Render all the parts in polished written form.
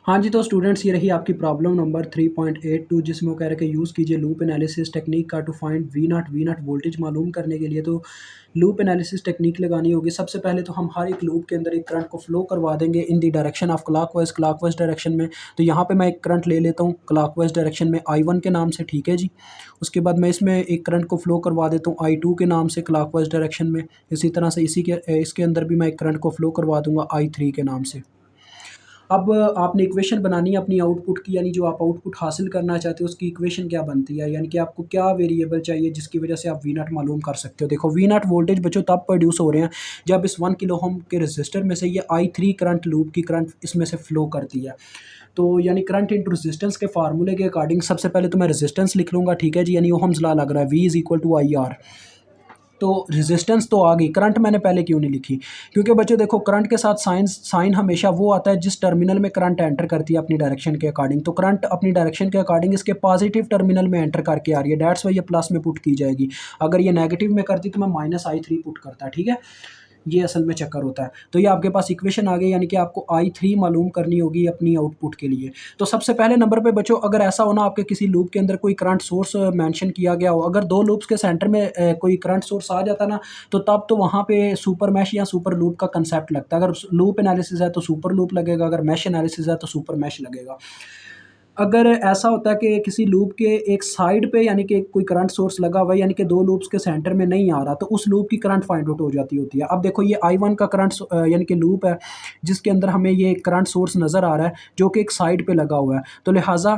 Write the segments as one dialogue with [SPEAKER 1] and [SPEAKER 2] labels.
[SPEAKER 1] हाँ जी, तो स्टूडेंट्स ये रही आपकी प्रॉब्लम नंबर 3.82 जिसमें वो कह रहे हैं कि यूज़ कीजिए लूप एनालिसिस टेक्निक का to find V naught voltage मालूम करने के लिए। तो लूप एनालिसिस टेक्निक लगानी होगी। सबसे पहले तो हम हर एक लूप के अंदर एक करंट को फ्लो करवा देंगे in the direction of clockwise direction में। तो यहाँ पे मैं एक करंट ले लेता हूँ क्लॉकवाइज डायरेक्शन में I1 के नाम से, ठीक है जी। उसके बाद मैं इसमें एक करंट को फ्लो करवा देता हूँ I2 के नाम से क्लॉकवाइज डायरेक्शन में। इसी तरह से इसके अंदर भी मैं एक करंट को फ्लो करवा दूँगा I3 के नाम से। अब आपने इक्वेशन बनानी है अपनी आउटपुट की, यानी जो आप आउटपुट हासिल करना चाहते हो उसकी इक्वेशन क्या बनती है, यानी कि आपको क्या वेरिएबल चाहिए जिसकी वजह से आप वी नॉट मालूम कर सकते हो। देखो वी नॉट वोल्टेज बच्चों तब प्रोड्यूस हो रहे हैं जब इस 1 किलो ओम के रजिस्टर में से ये I3 करंट लूप की करंट इसमें से फ्लो करती है। तो यानी करंट इंटू रेजिस्टेंस के फार्मूले के अकॉर्डिंग सबसे पहले तो मैं रेजिस्टेंस लिख लूँगा, ठीक है जी, यानी ओहम्स लॉ लग रहा है V is equal to I R. तो रेजिस्टेंस तो आ गई, करंट मैंने पहले क्यों नहीं लिखी, क्योंकि बच्चों देखो करंट के साथ साइन हमेशा वो आता है जिस टर्मिनल में करंट एंटर करती है अपनी डायरेक्शन के अकॉर्डिंग। तो करंट अपनी डायरेक्शन के अकॉर्डिंग इसके पॉजिटिव टर्मिनल में एंटर करके आ रही है, डेट्स वाई ये प्लस में पुट की जाएगी। अगर ये नेगेटिव में करती तो मैं -I3 पुट करता, ठीक है। ये असल में चक्कर होता है। तो ये आपके पास इक्वेशन आ गई, यानी कि आपको I3 मालूम करनी होगी अपनी आउटपुट के लिए। तो सबसे पहले नंबर पे बच्चों अगर ऐसा हो ना आपके किसी लूप के अंदर कोई करंट सोर्स मेंशन किया गया हो, अगर दो लूप्स के सेंटर में कोई करंट सोर्स आ जाता ना, तो तब तो वहाँ पे सुपर मैश या सुपर लूप का कंसेप्ट लगता है। अगर लूप एनालिसिस है तो सुपर लूप लगेगा, अगर मैश एनालिसिस है तो सुपर मैश लगेगा। अगर ऐसा होता है कि किसी लूप के एक साइड पे यानी कि कोई करंट सोर्स लगा हुआ है, यानी कि दो लूप्स के सेंटर में नहीं आ रहा, तो उस लूप की करंट फाइंड आउट हो जाती होती है। अब देखो ये I1 का करंट यानी कि लूप है जिसके अंदर हमें ये करंट सोर्स नज़र आ रहा है जो कि एक साइड पे लगा हुआ है। तो लिहाजा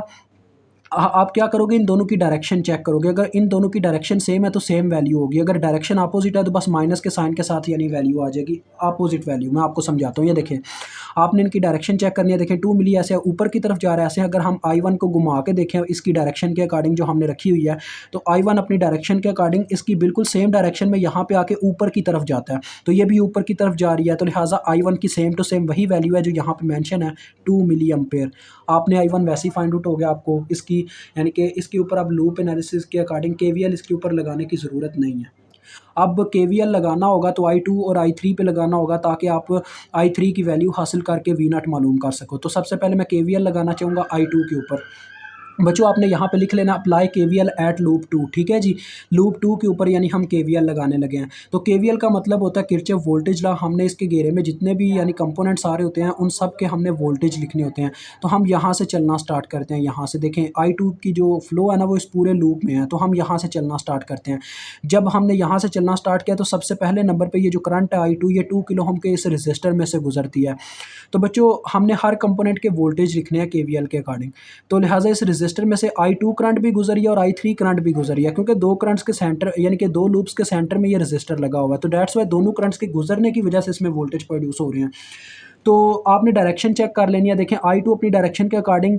[SPEAKER 1] आप क्या करोगे, इन दोनों की डायरेक्शन चेक करोगे। अगर इन दोनों की डायरेक्शन सेम है तो सेम वैल्यू होगी, अगर डायरेक्शन अपोजिट है तो बस माइनस के साइन के साथ यानी वैल्यू आ जाएगी अपोजिट वैल्यू। मैं आपको समझाता हूँ, ये देखें आपने इनकी डायरेक्शन चेक करनी है। देखें 2 मिली ऐसे ऊपर की तरफ जा रहा है, ऐसे अगर हम I1 को घुमा के देखें इसकी डायरेक्शन के अकॉर्डिंग जो हमने रखी हुई है, तो I1 अपनी डायरेक्शन के अकॉर्डिंग इसकी बिल्कुल सेम डायरेक्शन में यहाँ पे आके ऊपर की तरफ जाता है, तो ये भी ऊपर की तरफ जा रही है। तो लिहाजा I1 की सेम टू सेम वही वैल्यू है जो यहाँ पे मेंशन है 2 मिली एम्पेयर। आपने I1 वैसे ही फाइंड आउट हो गया आपको इसकी, यानी कि इसके ऊपर अब लूप एनालिसिस के अकॉर्डिंग KVL इसके ऊपर लगाने की ज़रूरत नहीं है। अब KVL लगाना होगा तो I2 और I3 पे लगाना होगा ताकि आप I3 की वैल्यू हासिल करके V नॉट मालूम कर सको। तो सबसे पहले मैं KVL लगाना चाहूँगा I2 के ऊपर। बच्चों आपने यहाँ पे लिख लेना अप्लाई KVL एट लूप 2, ठीक है जी। लूप 2 के ऊपर यानी हम KVL लगाने लगे हैं। तो KVL का मतलब होता है किरचॉफ वोल्टेज लॉ। हमने इसके घेरे में जितने भी यानी कंपोनेंट्स आ रहे होते हैं उन सब के हमने वोल्टेज लिखने होते हैं। तो हम यहाँ से चलना स्टार्ट करते हैं, यहाँ से देखें I2 की जो फ्लो है ना वो इस पूरे लूप में है, तो हम यहाँ से चलना स्टार्ट करते हैं। जब हमने यहाँ से चलना स्टार्ट किया तो सबसे पहले नंबर पर ये जो करंट है I2 ये 2 किलो ओम के इस रजिस्टर में से गुजरती है। तो बच्चों हमने हर कंपोनेंट के वोल्टेज लिखने हैं KVL के अकॉर्डिंग। तो लिहाजा इस रजिस्टर में से I2 करंट भी गुजरी है और I3 करंट भी गुजरी है, क्योंकि दो करंट्स के सेंटर यानी कि दो लूप्स के सेंटर में ये रजिस्टर लगा हुआ है। तो डेट्स वाई दोनों करंट्स के गुजरने की वजह से इसमें वोल्टेज प्रोड्यूस हो रहे हैं। तो आपने डायरेक्शन चेक कर लेनी है। देखें I2 अपनी डायरेक्शन के अकॉर्डिंग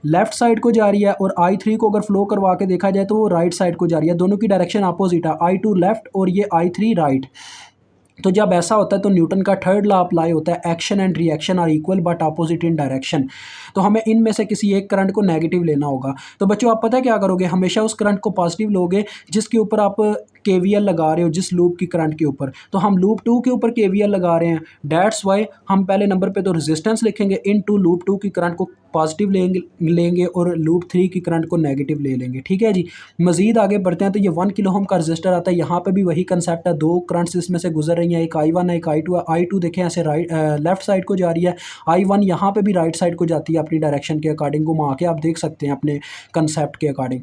[SPEAKER 1] लेफ्ट साइड को जा रही है और I3 को अगर फ्लो करवा के देखा जाए तो वो राइट साइड को जा रही है। दोनों की डायरेक्शन अपोजिट है, I2 लेफ्ट और ये I3 राइट। तो जब ऐसा होता है तो न्यूटन का थर्ड लॉ अप्लाई होता है, action and reaction are equal but opposite in direction. तो हमें इनमें से किसी एक करंट को नेगेटिव लेना होगा। तो बच्चों आप पता है क्या करोगे, हमेशा उस करंट को पॉजिटिव लोगे जिसके ऊपर आप KVL लगा रहे हो, जिस लूप की करंट के ऊपर। तो हम लूप 2 के ऊपर KVL लगा रहे हैं, डेट्स वाई हम पहले नंबर पे तो रेजिस्टेंस लिखेंगे इन टू लूप 2 की करंट को पॉजिटिव लेंगे और लूप 3 की करंट को नेगेटिव ले लेंगे, ठीक है जी। मजीद आगे बढ़ते हैं तो ये 1 किलो ओम का रजिस्टर आता है, यहाँ पे भी वही कंसेप्ट है। दो करंट्स इसमें से गुजर रही हैं, एक I1 है एक I2 है। I2 देखें ऐसे लेफ्ट साइड को जा रही है, I1 यहाँ पे भी राइट साइड को जाती है अपनी डायरेक्शन के अकॉर्डिंग, घुमा के आप देख सकते हैं अपने कंसेप्ट के अकॉर्डिंग।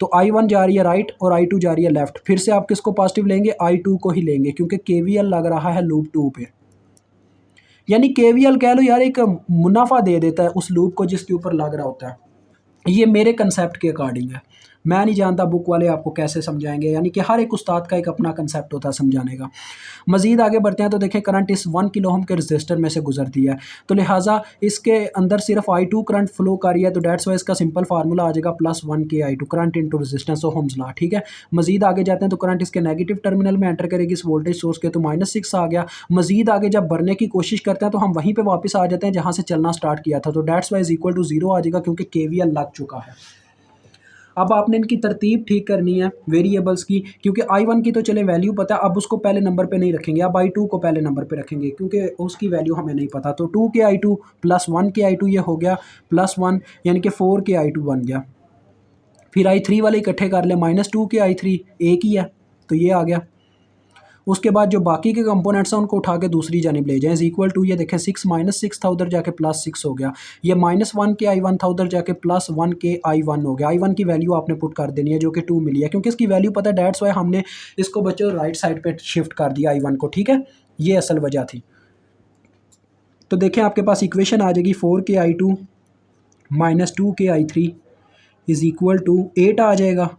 [SPEAKER 1] तो I1 जा रही है राइट और I2 जा रही है लेफ्ट। फिर से आप किसको पॉजिटिव लेंगे, I2 को ही लेंगे, क्योंकि KVL लग रहा है लूप 2 पे। यानी KVL कह लो यार एक मुनाफा दे देता है उस लूप को जिसके ऊपर लग रहा होता है। ये मेरे कंसेप्ट के अकॉर्डिंग है, मैं नहीं जानता बुक वाले आपको कैसे समझाएंगे, यानी कि हर एक उस्ताद का एक अपना कंसेप्ट होता है समझाने का। मजीद आगे बढ़ते हैं तो देखें करंट इस 1 किलो ओम के रजिस्टर में से गुजरती है, तो लिहाजा इसके अंदर सिर्फ I2 करंट फ्लो कर रही है। तो डेट्स वाई इसका सिंपल फार्मूला आ जाएगा +1 KI2 current into resistance of Ohm's law, ठीक है। मजीद आगे जाते हैं तो करंट इसके नेगेटिव टर्मिनल में एंटर करेगी इस वोल्टेज सोर्स के, तो -6 आ गया। मजीद आगे जब बढ़ने की कोशिश करते हैं तो हम वहीं पर वापस आ जाते हैं जहाँ से चलना स्टार्ट किया था, तो that's Y is equal to 0 आ जाएगा क्योंकि KVL लग चुका है। अब आपने इनकी तरतीब ठीक करनी है वेरिएबल्स की, क्योंकि I1 की तो चले वैल्यू पता है, अब उसको पहले नंबर पे नहीं रखेंगे, अब I2 को पहले नंबर पे रखेंगे क्योंकि उसकी वैल्यू हमें नहीं पता। तो 2 के I2 प्लस 1 के I2 ये हो गया प्लस 1, यानी कि 4 के I2 बन गया। फिर I3 वाले इकट्ठे कर ले, -2 के I3 एक ही है तो ये आ गया। उसके बाद जो बाकी के कंपोनेंट्स हैं उनको उठा के दूसरी जानिब ले जाएं, इज इक्वल टू, ये देखें 6 -6 था उधर जाके +6 हो गया। ये -1 के I1 था उधर जाके +1 के I1 हो गया। I1 की वैल्यू आपने पुट कर देनी है जो कि 2 मिली है, क्योंकि इसकी वैल्यू पता है, डेट्स वाई हमने इसको बच्चों राइट साइड पे शिफ्ट कर दिया I1 को, ठीक है, ये असल वजह थी। तो देखें आपके पास इक्वेशन आ जाएगी 4 के I2 -2 के I3 इज इक्वल टू 8 आ जाएगा।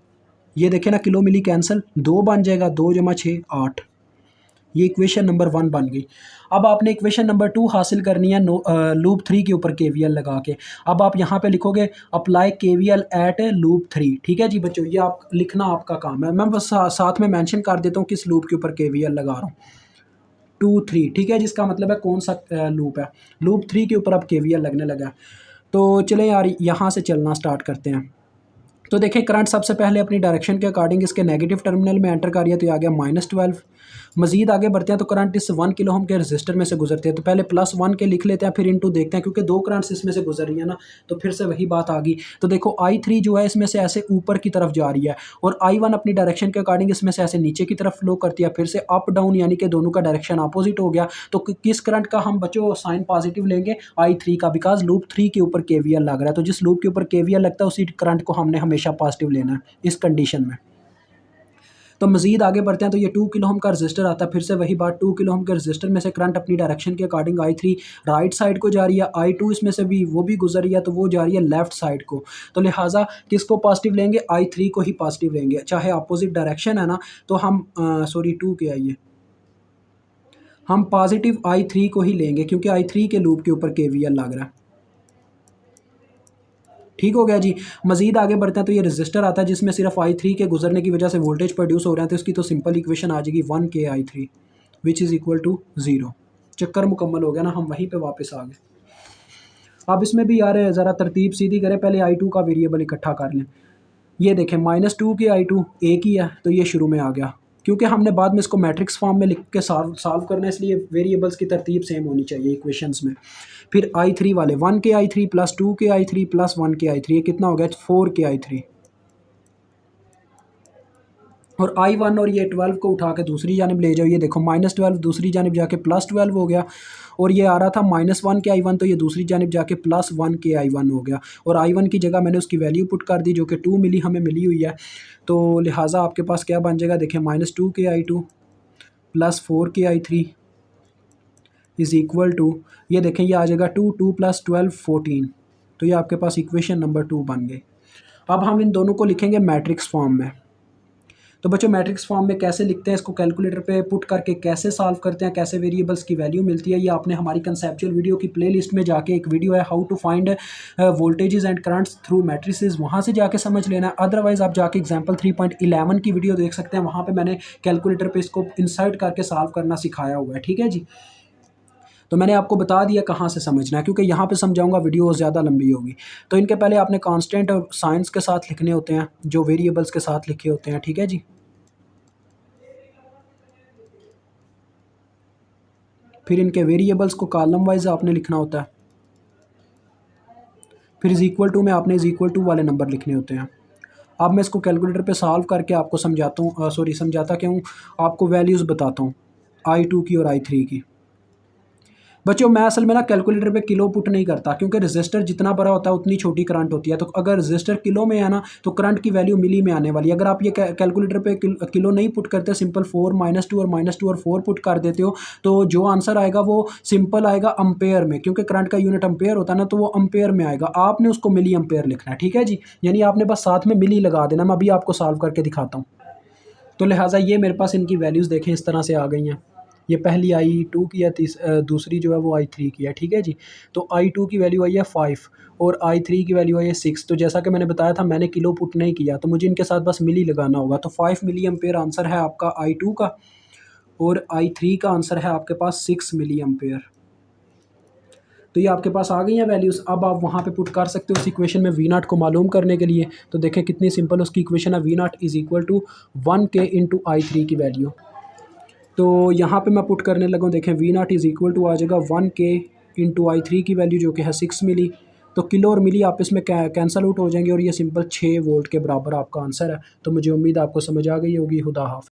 [SPEAKER 1] ये देखें ना, किलो मिली कैंसिल, 2 बन जाएगा, 2 × 6 8। ये इक्वेशन नंबर 1 बन गई। अब आपने इक्वेशन नंबर 2 हासिल करनी है लूप 3 के ऊपर KVL लगा के। अब आप यहाँ पे लिखोगे अप्लाई KVL एट लूप 3, ठीक है जी बच्चों, ये आप लिखना आपका काम है। मैं बस साथ में मेंशन कर देता हूँ किस लूप के ऊपर KVL लगा रहा हूँ, 2 3, ठीक है, जिसका मतलब है कौन सा लूप है, लूप 3 के ऊपर अब KVL लगने लगा है। तो चलें यार, यहाँ से चलना स्टार्ट करते हैं। तो देखें करंट सबसे पहले अपनी डायरेक्शन के अकॉर्डिंग इसके नेगेटिव टर्मिनल में एंटर कर रही है, तो ये आ गया -12। मजीद आगे बढ़ते हैं तो करंट इस 1 किलो ओम के रजिस्टर में से गुजरते हैं, तो पहले +1 के लिख लेते हैं, फिर इनटू देखते हैं, क्योंकि 2 करंट्स इसमें से गुजर रही है ना, तो फिर से वही बात आ गई। तो देखो I3 जो है इसमें से ऐसे ऊपर की तरफ जा रही है, और I1 अपनी डायरेक्शन के अकॉर्डिंग इसमें से ऐसे नीचे की तरफ फ्लो करती है, फिर से अप डाउन, यानी कि दोनों का डायरेक्शन अपोजिट हो गया। तो किस करंट का हम बच्चों साइन पॉजिटिव लेंगे, I3 का, बिकॉज लूप 3 के ऊपर KVL लग रहा है, तो जिस लूप के ऊपर KVL लगता है उसी करंट को हमने हमेशा पॉजिटिव लेना है इस कंडीशन में। तो मजीद आगे बढ़ते हैं तो ये 2 किलो ओम का रजिस्टर आता है, फिर से वही बात, 2 किलो ओम के रजिस्टर में से करंट अपनी डायरेक्शन के अकॉर्डिंग I3 राइट साइड को जा रही है, I2 इसमें से भी वो भी गुजर रही है, तो वो जा रही है लेफ्ट साइड को। तो लिहाजा किसको पॉजिटिव लेंगे, I3 को ही पॉजिटिव लेंगे, चाहे अपोजिट डायरेक्शन है ना, तो हम 2 के आइए, हम पॉजिटिव I3 को ही लेंगे, क्योंकि I3 के लूप के ऊपर KVL लग रहा है। ठीक हो गया जी। मजीद आगे बढ़ते हैं तो ये रजिस्टर आता है जिसमें सिर्फ I3 के गुजरने की वजह से वोल्टेज प्रोड्यूस हो रहे हैं, तो इसकी तो सिंपल इक्वेशन आ जाएगी 1 के I3 which is equal to 0। चक्कर मुकम्मल हो गया ना, हम वहीं पे वापस आ गए। अब इसमें भी यार ज़रा तरतीब सीधी करें, पहले I2 का वेरिएबल इकट्ठा कर लें। ये देखें -2 के I2 एक ही है, तो ये शुरू में आ गया, क्योंकि हमने बाद में इसको मैट्रिक्स फॉर्म में लिख के सॉल्व करना है, इसलिए वेरिएबल्स की तरतीब सेम होनी चाहिए इक्वेशंस में। फिर I3 वाले 1 के I3 प्लस 2 के I3 प्लस 1 के I3, ये कितना हो गया, 4 के I3। और I1 और ये 12 को उठा के दूसरी जानिब ले जाओ, ये देखो -12 दूसरी जानिब जाके +12 हो गया, और ये आ रहा था -1 के I1, तो ये दूसरी जानिब जाके +1 के I1 हो गया, और I1 की जगह मैंने उसकी वैल्यू पुट कर दी जो कि 2 मिली हमें मिली हुई है। तो लिहाजा आपके पास क्या बन जाएगा, देखें -2 के I2 प्लस 4 के I3 इज़ इक्वल टू, ये देखें ये आ जाएगा 2 + 12 14। तो ये आपके पास इक्वेशन नंबर 2 बन गई। अब हम इन दोनों को लिखेंगे मैट्रिक्स फॉर्म में। तो बच्चों मैट्रिक्स फॉर्म में कैसे लिखते हैं, इसको कैलकुलेटर पे पुट करके कैसे सॉल्व करते हैं, कैसे वेरिएबल्स की वैल्यू मिलती है, ये आपने हमारी कंसेप्चुअल वीडियो की प्लेलिस्ट में जाके, एक वीडियो है how to find voltages and currents through matrices, वहाँ से जाके समझ लेना है। अदरवाइज आप जाके एग्जांपल 3.11 की वीडियो देख सकते हैं, वहाँ पे मैंने कैलकुलेटर पे इसको इंसर्ट करके सॉल्व करना सिखाया हुआ है, ठीक है जी। तो मैंने आपको बता दिया कहाँ से समझना है, क्योंकि यहाँ पे समझाऊंगा वीडियो ज़्यादा लंबी होगी। तो इनके पहले आपने कांस्टेंट साइंस के साथ लिखने होते हैं, जो वेरिएबल्स के साथ लिखे होते हैं, ठीक है जी। फिर इनके वेरिएबल्स को कॉलम वाइज आपने लिखना होता है, फिर इज़ इक्वल टू में आपने इज़ इक्वल टू वाले नंबर लिखने होते हैं। अब मैं इसको कैलकुलेटर पे सॉल्व करके आपको समझाता हूँ, समझाता क्या हूँ, आपको वैल्यूज़ बताता हूँ I2 की और I3 की। बच्चों मैं असल में ना कैलकुलेटर पे किलो पुट नहीं करता, क्योंकि रजिस्टर जितना बड़ा होता है उतनी छोटी करंट होती है, तो अगर रजिस्टर किलो में है ना तो करंट की वैल्यू मिली में आने वाली है। अगर आप ये कैलकुलेटर पे किलो नहीं पुट करते, सिंपल 4 -2 और -2 और 4 पुट कर देते हो, तो जो आंसर आएगा वो सिंपल आएगा अम्पेयर में, क्योंकि करंट का यूनिट अम्पेयर होता है ना, तो वो अम्पेयर में आएगा। आपने उसको मिली अम्पेयर लिखना है, ठीक है जी, यानी आपने बस साथ में मिली लगा देना। मैं अभी आपको सॉल्व करके दिखाता हूँ। तो लिहाजा ये मेरे पास इनकी वैल्यूज़ देखें इस तरह से आ गई हैं। ये पहली I2 की है, दूसरी जो है वो I3 की है, ठीक है जी। तो I2 की वैल्यू आई है 5 और I3 की वैल्यू आई है 6। तो जैसा कि मैंने बताया था, मैंने किलो पुट नहीं किया, तो मुझे इनके साथ बस मिली लगाना होगा। तो 5 मिली एम्पेयर आंसर है आपका I2 का, और I3 का आंसर है आपके पास 6 मिली एम्पेयर। तो ये आपके पास आ गई हैं वैल्यूज़। अब आप वहाँ पे पुट कर सकते हो उस इक्वेशन में वी नॉट को मालूम करने के लिए। तो देखें कितनी सिंपल उसकी इक्वेशन है, V not is equal to 1K into I3 की वैल्यू। तो यहाँ पे मैं पुट करने लगा हूँ, देखें we not is equal to आ जाएगा 1K इंटू I3 की वैल्यू जो कि है 6 मिली। तो किलो और मिली आपस में कैंसल आउट हो जाएंगे और ये सिंपल 6 वोल्ट के बराबर आपका आंसर है। तो मुझे उम्मीद है आपको समझ आ गई होगी। खुदा हाफ़िज़।